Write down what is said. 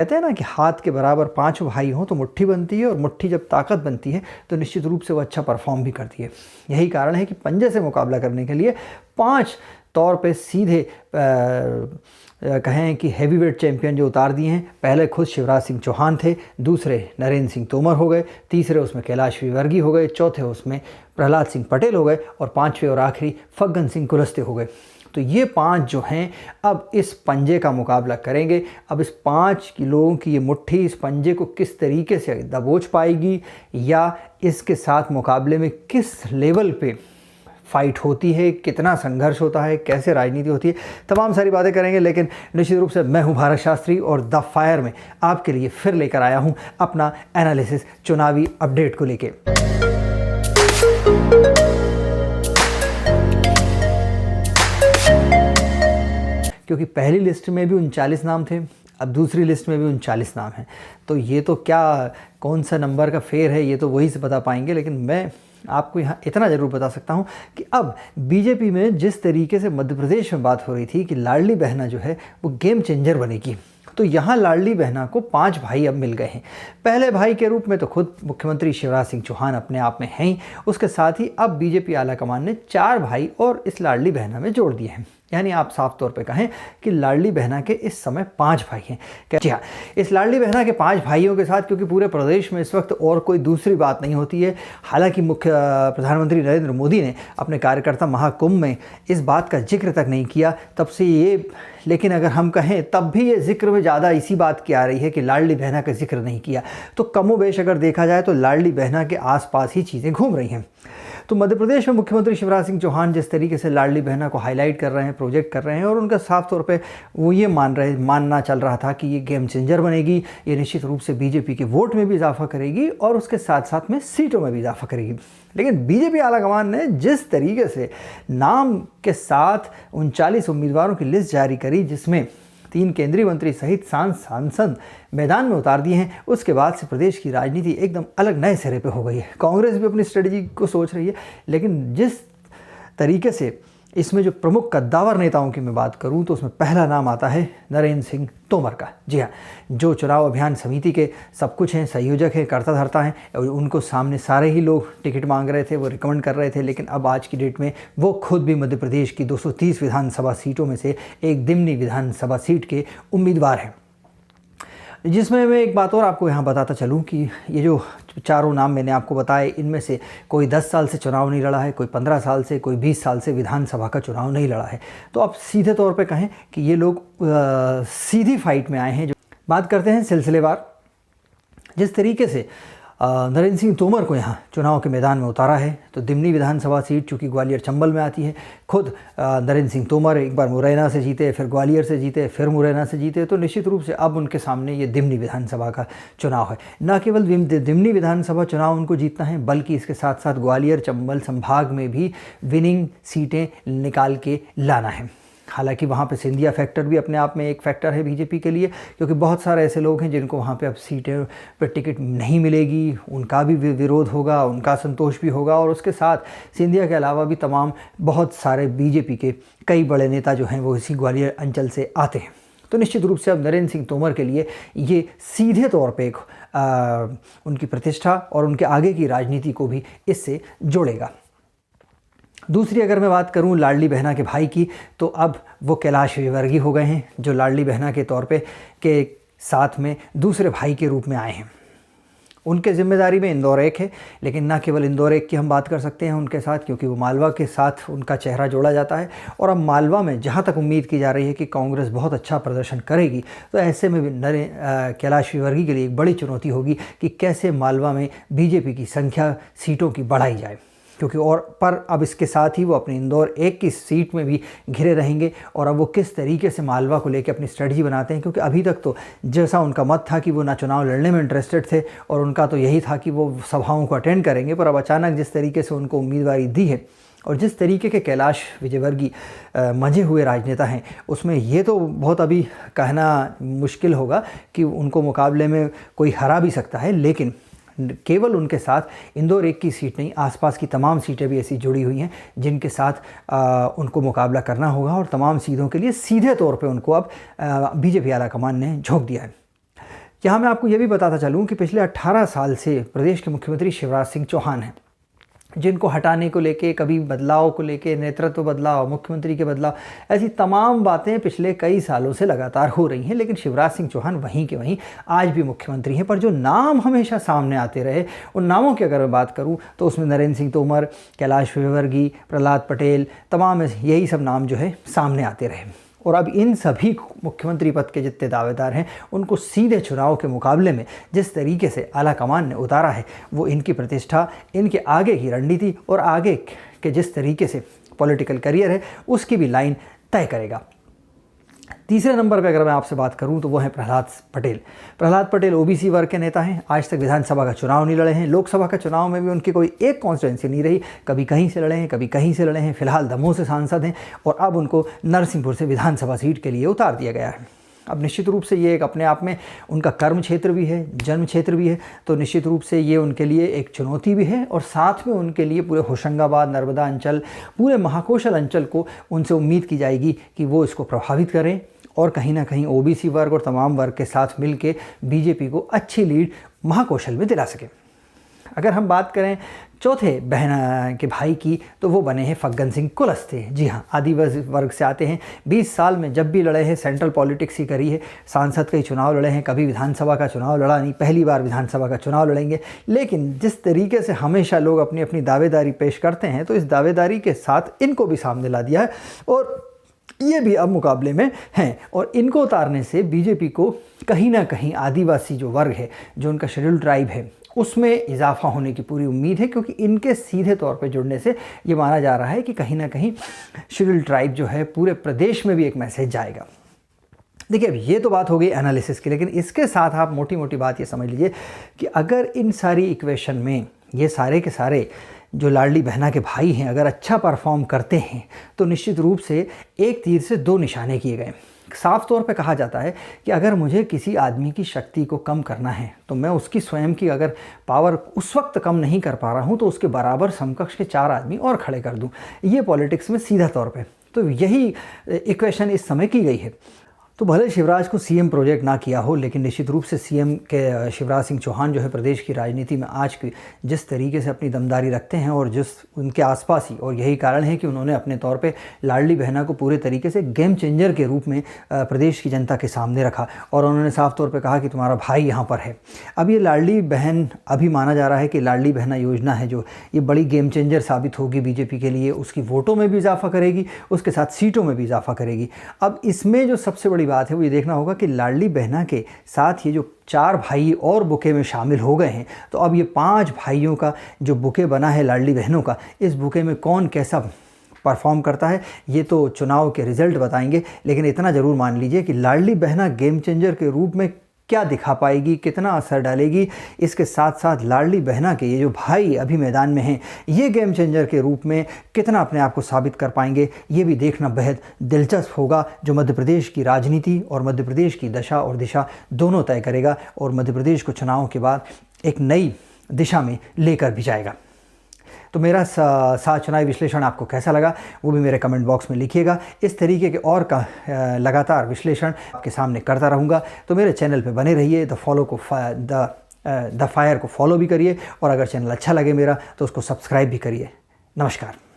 कहते हैं ना कि हाथ के बराबर 5 भाई हों तो मुट्ठी बनती है, और मुट्ठी जब ताकत बनती है तो निश्चित रूप से वो अच्छा परफॉर्म भी करती है। यही कारण है कि पंजे से मुकाबला करने के लिए 5 तौर पे सीधे कहें कि हैवीवेट चैंपियन जो उतार दिए हैं। पहले खुद शिवराज सिंह चौहान थे, दूसरे नरेंद्र सिंह तोमर हो गए, तीसरे उसमें कैलाश विजयवर्गीय हो गए, चौथे उसमें प्रहलाद सिंह पटेल हो गए, और 5वें और आखिरी फग्गन सिंह कुलस्ते हो गए। तो ये 5 जो हैं अब इस पंजे का मुकाबला करेंगे। अब इस 5 लोगों की ये मुट्ठी इस पंजे को किस तरीके से दबोच पाएगी, या इसके साथ मुकाबले में किस लेवल पे फाइट होती है, कितना संघर्ष होता है, कैसे राजनीति होती है, तमाम सारी बातें करेंगे। लेकिन निश्चित रूप से मैं हूं भारत शास्त्री, और द फायर में आपके लिए फिर लेकर आया हूं अपना एनालिसिस चुनावी अपडेट को लेके। क्योंकि पहली लिस्ट में भी 39 नाम थे, अब दूसरी लिस्ट में भी 39 नाम हैं, तो ये तो क्या कौन सा नंबर का फेर है ये तो वही से बता पाएंगे। लेकिन मैं आपको यहाँ इतना ज़रूर बता सकता हूँ कि अब बीजेपी में जिस तरीके से मध्य प्रदेश में बात हो रही थी कि लाडली बहना जो है वो गेम चेंजर बनेगी, तो यहाँ लाडली बहना को 5 भाई अब मिल गए हैं। पहले भाई के रूप में तो खुद मुख्यमंत्री शिवराज सिंह चौहान अपने आप में हैं ही, उसके साथ ही अब बीजेपी आलाकमान ने 4 भाई और इस लाडली बहना में जोड़ दिए हैं। यानी आप साफ तौर पे कहें कि लाडली बहना के इस समय 5 भाई हैं। जी हाँ, इस लाडली बहना के 5 भाइयों के साथ क्योंकि पूरे प्रदेश में इस वक्त और कोई दूसरी बात नहीं होती है, हालांकि मुख्य प्रधानमंत्री नरेंद्र मोदी ने अपने कार्यकर्ता महाकुंभ में इस बात का जिक्र तक नहीं किया तब से ये, लेकिन अगर हम कहें तब भी ये जिक्र में ज़्यादा इसी बात की आ रही है कि लाडली बहना का जिक्र नहीं किया। तो कमोबेश अगर देखा जाए तो लाडली बहना के आसपास ही चीज़ें घूम रही हैं। तो मध्य प्रदेश में मुख्यमंत्री शिवराज सिंह चौहान जिस तरीके से लाडली बहना को हाईलाइट कर रहे हैं, प्रोजेक्ट कर रहे हैं, और उनका साफ तौर पे वो ये मानना चल रहा था कि ये गेम चेंजर बनेगी, ये निश्चित रूप से बीजेपी के वोट में भी इजाफा करेगी और उसके साथ साथ में सीटों में भी इजाफा करेगी। लेकिन बीजेपी आलाकमान ने जिस तरीके से नाम के साथ 39 उम्मीदवारों की लिस्ट जारी करी, जिसमें 3 केंद्रीय मंत्री सहित सांसद मैदान में उतार दिए हैं, उसके बाद से प्रदेश की राजनीति एकदम अलग नए सिरे पे हो गई है। कांग्रेस भी अपनी स्ट्रेटजी को सोच रही है, लेकिन जिस तरीके से इसमें जो प्रमुख कद्दावर नेताओं की मैं बात करूं तो उसमें पहला नाम आता है नरेंद्र सिंह तोमर का। जी हाँ, जो चुनाव अभियान समिति के सब कुछ हैं, संयोजक हैं, कर्ता धर्ता हैं, और उनको सामने सारे ही लोग टिकट मांग रहे थे, वो रिकमेंड कर रहे थे। लेकिन अब आज की डेट में वो खुद भी मध्य प्रदेश की 230 विधानसभा सीटों में से एक दिमनी विधानसभा सीट के उम्मीदवार हैं। जिसमें मैं एक बात और आपको यहाँ बताता चलूँ कि ये जो 4 नाम मैंने आपको बताए, इनमें से कोई 10 साल से चुनाव नहीं लड़ा है, कोई 15 साल से, कोई 20 साल से विधानसभा का चुनाव नहीं लड़ा है। तो आप सीधे तौर पे कहें कि ये लोग सीधी फाइट में आए हैं। जो बात करते हैं सिलसिलेवार, जिस तरीके से नरेंद्र सिंह तोमर को यहाँ चुनाव के मैदान में उतारा है, तो दिमनी विधानसभा सीट चूँकि ग्वालियर चंबल में आती है, खुद नरेंद्र सिंह तोमर एक बार मुरैना से जीते, फिर ग्वालियर से जीते, फिर मुरैना से जीते, तो निश्चित रूप से अब उनके सामने ये दिमनी विधानसभा का चुनाव है। न केवल दिमनी विधानसभा चुनाव उनको जीतना है, बल्कि इसके साथ साथ ग्वालियर चंबल संभाग में भी विनिंग सीटें निकाल के लाना है। हालांकि वहाँ पे सिंधिया फैक्टर भी अपने आप में एक फैक्टर है बीजेपी के लिए, क्योंकि बहुत सारे ऐसे लोग हैं जिनको वहाँ पे अब सीटें पर टिकट नहीं मिलेगी, उनका भी विरोध होगा, उनका संतोष भी होगा, और उसके साथ सिंधिया के अलावा भी तमाम बहुत सारे बीजेपी के कई बड़े नेता जो हैं वो इसी ग्वालियर अंचल से आते हैं। तो निश्चित रूप से अब नरेंद्र सिंह तोमर के लिए ये सीधे तौर पर एक उनकी प्रतिष्ठा और उनके आगे की राजनीति को भी इससे जोड़ेगा। दूसरी अगर मैं बात करूं लाडली बहना के भाई की, तो अब वो कैलाश विजयवर्गीय हो गए हैं, जो लाडली बहना के तौर पे के साथ में दूसरे भाई के रूप में आए हैं। उनके जिम्मेदारी में इंदौर एक है, लेकिन न केवल इंदौर एक की हम बात कर सकते हैं उनके साथ, क्योंकि वो मालवा के साथ उनका चेहरा जोड़ा जाता है। और अब मालवा में जहाँ तक उम्मीद की जा रही है कि कांग्रेस बहुत अच्छा प्रदर्शन करेगी, तो ऐसे में भी कैलाश विजयवर्गीय के लिए एक बड़ी चुनौती होगी कि कैसे मालवा में बीजेपी की संख्या सीटों की बढ़ाई जाए, क्योंकि अब इसके साथ ही वो अपनी इंदौर एक की सीट में भी घिरे रहेंगे। और अब वो किस तरीके से मालवा को लेकर अपनी स्ट्रेटजी बनाते हैं, क्योंकि अभी तक तो जैसा उनका मत था कि वो ना चुनाव लड़ने में इंटरेस्टेड थे, और उनका तो यही था कि वो सभाओं को अटेंड करेंगे, पर अब अचानक जिस तरीके से उनको उम्मीदवारी दी है और जिस तरीके के कैलाश विजयवर्गीय मंझे हुए राजनेता हैं, उसमें ये तो बहुत अभी कहना मुश्किल होगा कि उनको मुकाबले में कोई हरा भी सकता है। लेकिन केवल उनके साथ इंदौर एक की सीट नहीं, आसपास की तमाम सीटें भी ऐसी जुड़ी हुई हैं जिनके साथ उनको मुकाबला करना होगा, और तमाम सीटों के लिए सीधे तौर पे उनको अब बीजेपी आलाकमान ने झोंक दिया है। यहाँ मैं आपको ये भी बताता चलूँ कि पिछले 18 साल से प्रदेश के मुख्यमंत्री शिवराज सिंह चौहान हैं, जिनको हटाने को लेके, कभी बदलाव को लेके, नेतृत्व बदलाव, मुख्यमंत्री के बदलाव, ऐसी तमाम बातें पिछले कई सालों से लगातार हो रही हैं। लेकिन शिवराज सिंह चौहान वहीं के वहीं आज भी मुख्यमंत्री हैं। पर जो नाम हमेशा सामने आते रहे, उन नामों की अगर मैं बात करूं तो उसमें नरेंद्र सिंह तोमर, कैलाश विजयवर्गीय, प्रहलाद पटेल, तमाम यही सब नाम जो है सामने आते रहे। और अब इन सभी मुख्यमंत्री पद के जितने दावेदार हैं, उनको सीधे चुनाव के मुकाबले में जिस तरीके से आला कमान ने उतारा है, वो इनकी प्रतिष्ठा, इनके आगे की रणनीति और आगे के जिस तरीके से पॉलिटिकल करियर है, उसकी भी लाइन तय करेगा। तीसरे नंबर पे अगर मैं आपसे बात करूं तो वो है प्रहलाद पटेल। प्रहलाद पटेल ओबीसी वर्ग के नेता हैं। आज तक विधानसभा का चुनाव नहीं लड़े हैं। लोकसभा का चुनाव में भी उनकी कोई एक कॉन्स्टिट्यूंसी नहीं रही, कभी कहीं से लड़े हैं, कभी कहीं से लड़े हैं। फिलहाल दमोह से सांसद हैं और अब उनको नरसिंहपुर से विधानसभा सीट के लिए उतार दिया गया है। अब निश्चित रूप से ये एक अपने आप में उनका कर्म क्षेत्र भी है, जन्म क्षेत्र भी है, तो निश्चित रूप से ये उनके लिए एक चुनौती भी है। और साथ में उनके लिए पूरे होशंगाबाद, नर्मदा अंचल, पूरे महाकौशल अंचल को उनसे उम्मीद की जाएगी कि वो इसको प्रभावित करें और कहीं ना कहीं ओबीसी वर्ग और तमाम वर्ग के साथ मिलके बीजेपी को अच्छी लीड महाकौशल में दिला सके। अगर हम बात करें चौथे बहन के भाई की, तो वो बने हैं फग्गन सिंह कुलस्ते। जी हाँ, आदिवासी वर्ग से आते हैं। 20 साल में जब भी लड़े हैं सेंट्रल पॉलिटिक्स ही करी है। सांसद का ही चुनाव लड़े हैं, कभी विधानसभा का चुनाव लड़ा नहीं, पहली बार विधानसभा का चुनाव लड़ेंगे। लेकिन जिस तरीके से हमेशा लोग अपनी अपनी दावेदारी पेश करते हैं, तो इस दावेदारी के साथ इनको भी सामने ला दिया है और ये भी अब मुकाबले में हैं। और इनको उतारने से बीजेपी को कहीं ना कहीं आदिवासी जो वर्ग है, जो उनका शेड्यूल्ड ट्राइब है, उसमें इजाफा होने की पूरी उम्मीद है। क्योंकि इनके सीधे तौर पे जुड़ने से ये माना जा रहा है कि कहीं ना कहीं शेड्यूल्ड ट्राइब जो है पूरे प्रदेश में भी एक मैसेज जाएगा। देखिए, अब ये तो बात हो गई एनालिसिस की, लेकिन इसके साथ आप मोटी मोटी बात ये समझ लीजिए कि अगर इन सारी इक्वेशन में ये सारे के सारे जो लाडली बहना के भाई हैं अगर अच्छा परफॉर्म करते हैं, तो निश्चित रूप से एक तीर से दो निशाने किए गए। साफ तौर पे कहा जाता है कि अगर मुझे किसी आदमी की शक्ति को कम करना है, तो मैं उसकी स्वयं की अगर पावर उस वक्त कम नहीं कर पा रहा हूँ, तो उसके बराबर समकक्ष के 4 आदमी और खड़े कर दूँ। ये पॉलिटिक्स में सीधा तौर पे तो यही इक्वेशन इस समय की गई है। तो भले शिवराज को सीएम प्रोजेक्ट ना किया हो, लेकिन निश्चित रूप से सीएम के शिवराज सिंह चौहान जो है प्रदेश की राजनीति में आज की जिस तरीके से अपनी दमदारी रखते हैं और जिस उनके आसपास ही, और यही कारण है कि उन्होंने अपने तौर पे लाडली बहना को पूरे तरीके से गेम चेंजर के रूप में प्रदेश की जनता के सामने रखा और उन्होंने साफ तौर पर कहा कि तुम्हारा भाई यहाँ पर है। अब ये लाडली बहन, अभी माना जा रहा है कि लाडली बहना योजना है जो ये बड़ी गेम चेंजर साबित होगी बीजेपी के लिए। उसकी वोटों में भी इजाफा करेगी, उसके साथ सीटों में भी इजाफा करेगी। अब इसमें जो सबसे बड़ी बात है वो ये देखना होगा कि लाडली बहना के साथ ये जो 4 भाई और बुके में शामिल हो गए हैं, तो अब ये 5 भाइयों का जो बुके बना है लाडली बहनों का, इस बुके में कौन कैसा परफॉर्म करता है ये तो चुनाव के रिजल्ट बताएंगे। लेकिन इतना ज़रूर मान लीजिए कि लाडली बहना गेम चेंजर के रूप में क्या दिखा पाएगी, कितना असर डालेगी, इसके साथ साथ लाडली बहना के ये जो भाई अभी मैदान में हैं, ये गेम चेंजर के रूप में कितना अपने आप को साबित कर पाएंगे, ये भी देखना बेहद दिलचस्प होगा, जो मध्य प्रदेश की राजनीति और मध्य प्रदेश की दशा और दिशा दोनों तय करेगा और मध्य प्रदेश को चुनाव के बाद एक नई दिशा में लेकर भी जाएगा। तो मेरा साथ चुनावी विश्लेषण आपको कैसा लगा वो भी मेरे कमेंट बॉक्स में लिखिएगा। इस तरीके के और का लगातार विश्लेषण आपके सामने करता रहूँगा। तो मेरे चैनल पे बने रहिए। द फायर को फॉलो भी करिए और अगर चैनल अच्छा लगे मेरा तो उसको सब्सक्राइब भी करिए। नमस्कार।